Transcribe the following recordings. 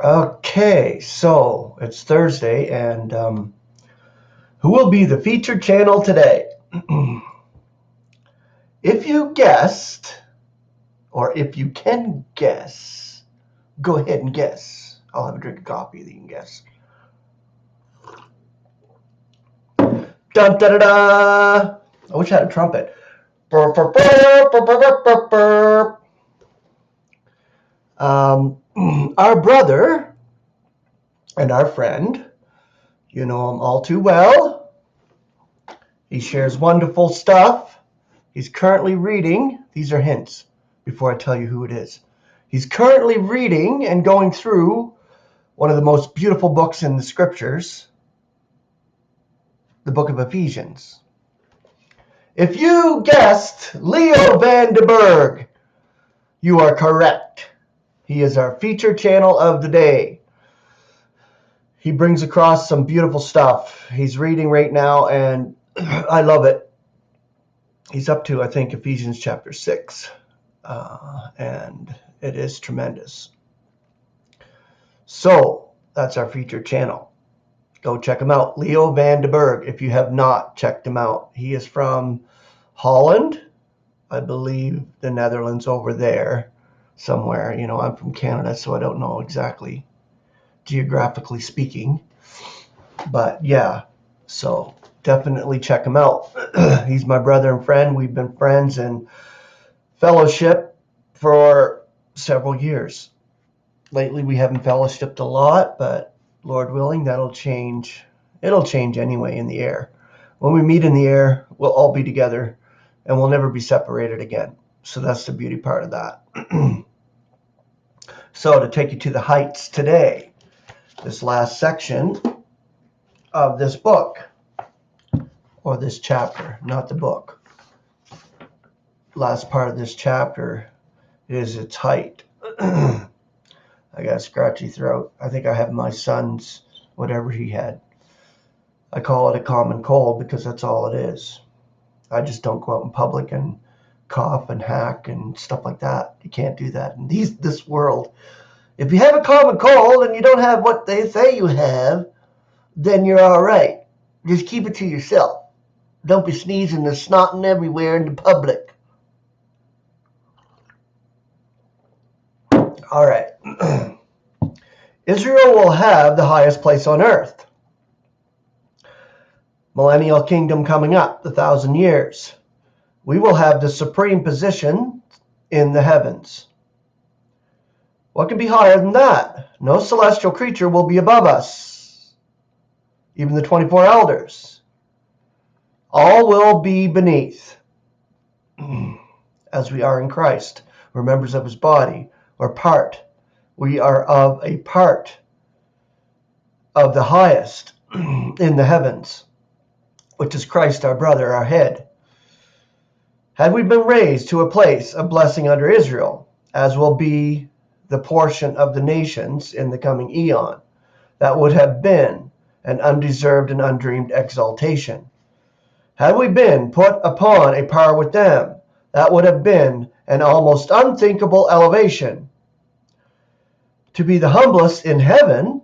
Okay, so it's Thursday, and who will be the featured channel today? If you guessed, or if you can guess, go ahead and guess. I'll have a drink of coffee that you can guess. Dun, da, da, da. I wish I had a trumpet. Burr, burr, burr, burr, burr, burr, burr. Our brother and our friend, you know him all too well. He shares wonderful stuff. He's currently reading, these are hints before I tell you who it is. He's currently reading and going through one of the most beautiful books in the scriptures, the book of Ephesians. If you guessed Leo VanderBurg, you are correct. He is our feature channel of the day. He brings across some beautiful stuff. He's reading right now, and I love it. He's up to, I think, Ephesians chapter 6, and it is tremendous. So that's our featured channel. Go check him out, Leo VanderBurg, if you have not checked him out. He is from Holland, I believe, the Netherlands over there somewhere. You know, I'm from Canada, so I don't know exactly geographically speaking. But yeah, so definitely check him out. He's my brother and friend. We've been friends and fellowship for several years. Lately, we haven't fellowshipped a lot, but Lord willing, that'll change. It'll change anyway in the air. When we meet in the air, we'll all be together and we'll never be separated again. So that's the beauty part of that. So to take you to the heights today, this last section of this book, or this chapter, not the book. Last part of this chapter is its height. I got a scratchy throat. I think I have my son's, whatever he had. I call it a common cold because that's all it is. I just don't go out in public and cough and hack and stuff like that. You can't do that in this world. If you have a common cold and you don't have what they say you have, then you're all right. Just keep it to yourself. Don't be sneezing and snotting everywhere in the public. All right. Israel will have the highest place on earth. Millennial kingdom coming up, the 1,000 years. We will have the supreme position in the heavens. What can be higher than that? No celestial creature will be above us. Even the 24 elders. All will be beneath. As we are in Christ. We're members of his body. We're part. We are of a part of the highest in the heavens, which is Christ our brother, our head. Had we been raised to a place of blessing under Israel, as will be the portion of the nations in the coming eon, that would have been an undeserved and undreamed exaltation. Had we been put upon a par with them, that would have been an almost unthinkable elevation. To be the humblest in heaven,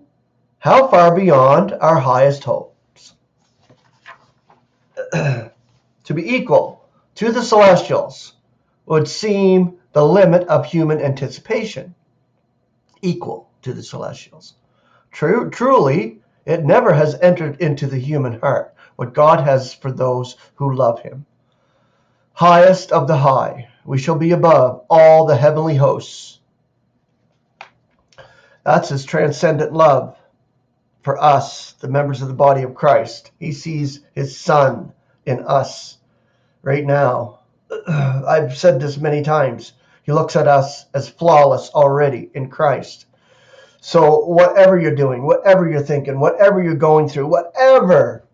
how far beyond our highest hopes. To be equal to the celestials would seem the limit of human anticipation. Equal to the celestials. Truly, it never has entered into the human heart what God has for those who love him. Highest of the high, we shall be above all the heavenly hosts. That's his transcendent love for us, the members of the body of Christ. He sees his son in us right now. I've said this many times. He looks at us as flawless already in Christ. So whatever you're doing, whatever you're thinking, whatever you're going through, whatever,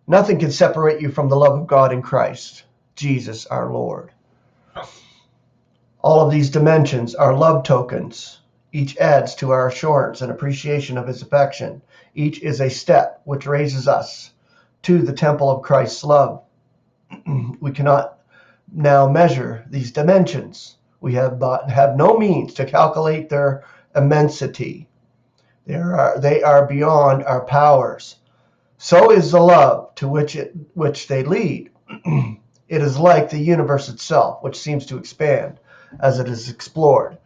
nothing can separate you from the love of God in Christ, Jesus our Lord. All of these dimensions are love tokens. Each adds to our assurance and appreciation of his affection. Each is a step which raises us to the temple of Christ's love. We cannot now measure these dimensions. We have no means to calculate their immensity. They are beyond our powers. So is the love to which they lead. It is like the universe itself, which seems to expand as it is explored.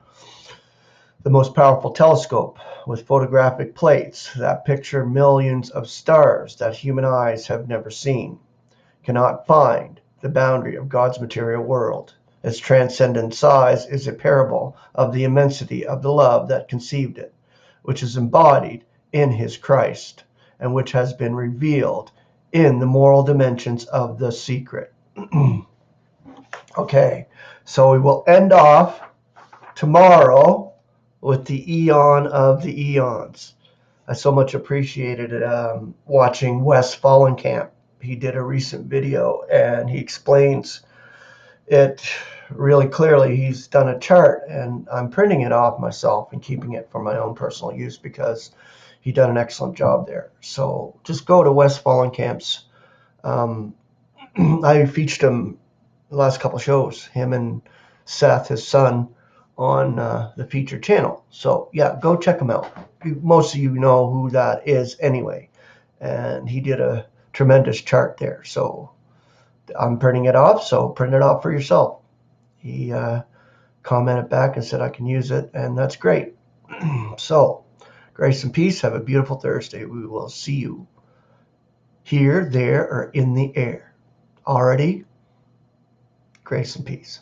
The most powerful telescope with photographic plates that picture millions of stars that human eyes have never seen cannot find the boundary of God's material world. Its transcendent size is a parable of the immensity of the love that conceived it, which is embodied in his Christ, and which has been revealed in the moral dimensions of the secret. Okay, so we will end off tomorrow with the eon of the eons. I so much appreciated watching Seth Fahlenkamp. He did a recent video and he explains it really clearly. He's done a chart, and I'm printing it off myself and keeping it for my own personal use because he done an excellent job there. So just go to Seth Fahlenkamp's. I featured him the last couple shows, him and Seth, his son, on the featured channel. So yeah, go check him out. Most of you know who that is anyway, and he did a tremendous chart there. So I'm printing it off, so print it off for yourself. He commented back and said I can use it, and that's great. So grace and peace. Have a beautiful Thursday. We will see you here, there, or in the air. Already, grace and peace.